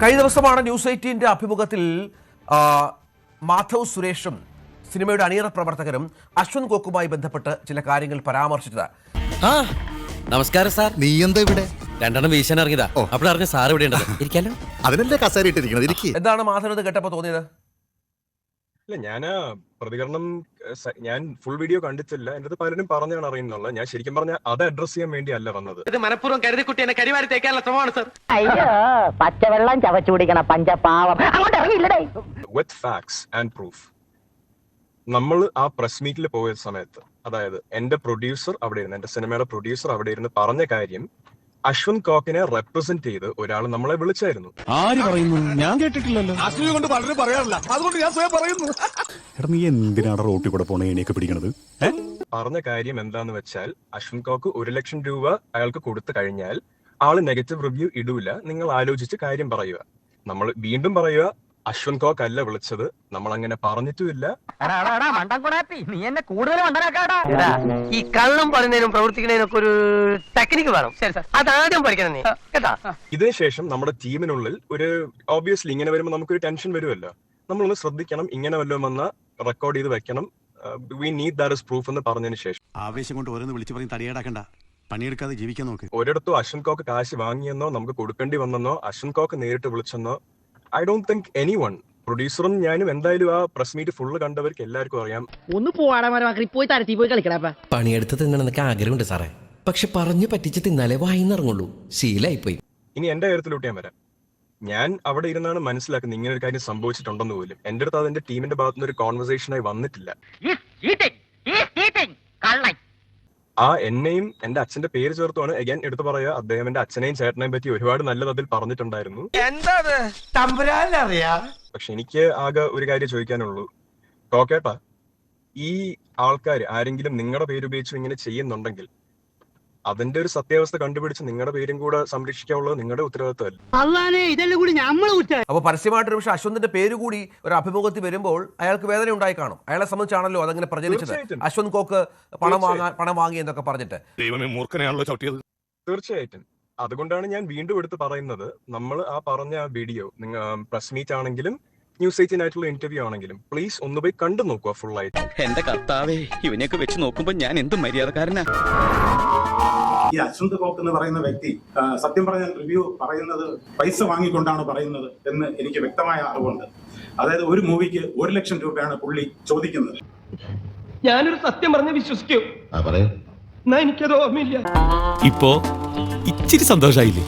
കഴിഞ്ഞ ദിവസമാണ് ന്യൂസ് 18 അഭിമുഖത്തിൽ മാധവ് സുരേഷും സിനിമയുടെ അണിയറ പ്രവർത്തകരും അശ്വന്ത് കോക്കുമായി ബന്ധപ്പെട്ട് ചില കാര്യങ്ങൾ പരാമർശിച്ചത്. നമസ്കാരം സാർ. നീ എന്താ ഇവിടെ? രണ്ടെണ്ണം വീശാൻ ഇറങ്ങിയതാ. അപ്പോഴറിഞ്ഞ സാർ ഇവിടെ ഉണ്ടല്ലോ. ഇരിക്കാലോ. അതിനല്ലേ കസേരയിട്ടിരിക്കുന്നത്. എന്താണ് മാധവ് കേട്ടപ്പോ തോന്നിയത്? ഇല്ല, പ്രതികരണം ഞാൻ ഫുൾ വീഡിയോ കണ്ടിട്ടില്ല. എന്റെ അടുത്ത് പലരും പറഞ്ഞാണ് അറിയുന്നുള്ളത്. ഞാൻ ശരിക്കും പറഞ്ഞാൽ അത് അഡ്രസ് ചെയ്യാൻ വേണ്ടി അല്ല വന്നത്. ഇത് മനഃപൂർവ്വം കരുതിക്കുട്ടി എന്നെ കരിവാരി തേക്കാനുള്ള ശ്രമമാണ് സർ. അയ്യോ, പച്ചവെള്ളം ചവച്ചു കുടിക്കണ പഞ്ചപാവം. അങ്ങോട്ട് ഇറങ്ങിയില്ലടേ. With facts and proof. നമ്മൾ ആ പ്രസ് മീറ്റിൽ പോയ സമയത്ത്, അതായത് എന്റെ പ്രൊഡ്യൂസർ അവിടെ ഇരുന്ന്, എന്റെ സിനിമയുടെ പ്രൊഡ്യൂസർ അവിടെ ഇരുന്ന് പറഞ്ഞ കാര്യം, അശ്വന്ത് കോക്കിനെ റെപ്രസെന്റ് ചെയ്ത് ഒരാൾ നമ്മളെ വിളിച്ചായിരുന്നു. ആര് പറയുന്നു? ഞാൻ കേട്ടിട്ടില്ലല്ലോ. അസൂയ കൊണ്ട് വളരെ പറയാറില്ല, അതുകൊണ്ട് ഞാൻ സ്വയം പറയുന്നു. എടാ, നീ എന്തിനാണ് റോട്ടിൽ കൂടെ പോണ എണിയൊക്കെ പിടിക്കണത്? പറഞ്ഞ കാര്യം എന്താന്ന് വെച്ചാൽ, അശ്വന്ത് കോക്ക് 1 ലക്ഷം രൂപ അയാൾക്ക് കൊടുത്തു കഴിഞ്ഞാൽ ആള് നെഗറ്റീവ് റിവ്യൂ ഇടൂല, നിങ്ങൾ ആലോചിച്ച് കാര്യം പറയുക. നമ്മൾ വീണ്ടും പറയുക, അശ്വന്ത് കോക്ക് അല്ല വിളിച്ചത്, നമ്മൾ അങ്ങനെ പറഞ്ഞിട്ടുമില്ല. നീ എന്നെ കൂടുതൽ മണ്ടനാക്കാടാ. ഈ കള്ളം പറയുന്നതിനും പ്രവർത്തിക്കുന്നതിനൊക്കെ ഒരു ടെക്നിക്ക് വേണം. ശരി സാർ, അതാദ്യം പഠിക്കണം നീ കേട്ടാ. ഇതിനുശേഷം നമ്മുടെ ടീമിനുള്ളിൽ ഒരു ഓബിയസ്ലി ഇങ്ങനെ വരുമ്പോൾ നമുക്കൊരു ടെൻഷൻ വരുമല്ലോ. നമ്മളൊന്ന് ശ്രദ്ധിക്കണം, ഇങ്ങനെ വല്ലതും വന്ന റെക്കോർഡ് ചെയ്ത് വെക്കണം. We need that is proof എന്ന് പറഞ്ഞതിന് ശേഷം ആവേശം കൊണ്ട് ഓരോന്ന് വിളിച്ചു പറഞ്ഞ് തടിയേടാക്കണ്ട, പണിയെടുക്കാതെ ജീവിക്കാൻ നോക്ക്. ഒരിടത്തും അശ്വന്ത് കോക്ക് കാശ് വാങ്ങിയെന്നോ നമുക്ക് കൊടുക്കേണ്ടി വന്നെന്നോ അശ്വന്ത് കോക്ക് നേരിട്ട് വിളിച്ചെന്നോ ഐ ഡോണ്ട് തിങ്ക് എനിവൺ. പ്രൊഡ്യൂസറും ഞാനും എന്തായാലും ആ പ്രസ് മീറ്റ് ഫുള്ള് കണ്ടവർക്ക് എല്ലാവർക്കും അറിയാം. ഒന്ന് പോവാടാ, പോയി തരത്തി പോയി കളിക്കടാ. പണിയെടുത്ത് തിന്നണമെന്നൊക്കെ ആഗ്രഹമുണ്ട് സാറേ, പക്ഷെ പറഞ്ഞു പറ്റിച്ച് തിന്നാലേ വായിന്നിറങ്ങുള്ളൂ. ശീലായിപ്പോയി. ഇനി എന്റെ കാര്യത്തിലോട്ട് ഞാൻ വരാം. ഞാൻ അവിടെ ഇരുന്നാണ് മനസ്സിലാക്കുന്നത് ഇങ്ങനെ ഒരു കാര്യം സംഭവിച്ചിട്ടുണ്ടെന്ന് പോലും. എന്റെ അടുത്ത് അതെന്റെ ടീമിന്റെ ഭാഗത്തുനിന്ന് ഒരു കോൺവെർസേഷനായി വന്നിട്ടില്ല. ആ എന്നെയും എന്റെ അച്ഛന്റെ പേര് ചേർത്തുമാണ് അഗൈൻ എടുത്തു പറയുക. അദ്ദേഹം എന്റെ അച്ഛനെയും ചേട്ടനെയും പറ്റി ഒരുപാട് നല്ലത് അതിൽ പറഞ്ഞിട്ടുണ്ടായിരുന്നു. പക്ഷെ എനിക്ക് ആകെ ഒരു കാര്യം ചോദിക്കാനുള്ളൂ, ടോക്കേട്ടാ, ഈ ആൾക്കാർ ആരെങ്കിലും നിങ്ങളുടെ പേര് ഉപയോഗിച്ച് ഇങ്ങനെ ചെയ്യുന്നുണ്ടെങ്കിൽ അതിന്റെ ഒരു സത്യാവസ്ഥ കണ്ടുപിടിച്ച് നിങ്ങളുടെ പേരും കൂടെ സംരക്ഷിക്കാനുള്ളത് നിങ്ങളുടെ ഉത്തരവാദിത്തമല്ല. അപ്പൊ പരസ്യമായിട്ടൊരു പക്ഷേ അശ്വന്തിന്റെ പേര് കൂടി ഒരു അഭിമുഖത്തിൽ വരുമ്പോൾ അയാൾക്ക് വേദന ഉണ്ടായി കാണും. അയാളെ സംബന്ധിച്ചാണല്ലോ അതങ്ങനെ പ്രചരിച്ചത്. അശ്വന്ത് കോക്ക് പണം വാങ്ങി എന്നൊക്കെ പറഞ്ഞിട്ട്. തീർച്ചയായിട്ടും അതുകൊണ്ടാണ് ഞാൻ വീണ്ടും എടുത്ത് പറയുന്നത്, നമ്മൾ ആ പറഞ്ഞ ആ വീഡിയോ, നിങ്ങൾ പ്രസ് മീറ്റ് ആണെങ്കിലും ന്യൂസ് 18 ആയിട്ടുള്ള ഇന്റർവ്യൂ ആണെങ്കിലും പ്ലീസ് ഒന്ന് പോയി കണ്ടു നോക്കുക ഫുൾ ആയിട്ട്. എന്റെ കർത്താവേ, ഇവനെയൊക്കെ വെച്ച് നോക്കുമ്പോ ഞാൻ എന്ത് മര്യാദക്കാരനാ. ഈ അശ്വന്ത് കോക്ക് എന്ന് പറയുന്ന വ്യക്തി സത്യം പറഞ്ഞാൽ റിവ്യൂ പറയുന്നത് പൈസ വാങ്ങിക്കൊണ്ടാണ് പറയുന്നത് എന്ന് എനിക്ക് വ്യക്തമായ അറിവുണ്ട്. അതായത് ഒരു മൂവിക്ക് 1 ലക്ഷം രൂപയാണ് പുള്ളി ചോദിക്കുന്നത്. ഞാനൊരു സത്യം പറഞ്ഞ് വിശ്വസിക്കൂ. എന്നാ എനിക്കത് ഓർമ്മയില്ല. ഇപ്പോ ഇച്ചിരി സന്തോഷായില്ലേ?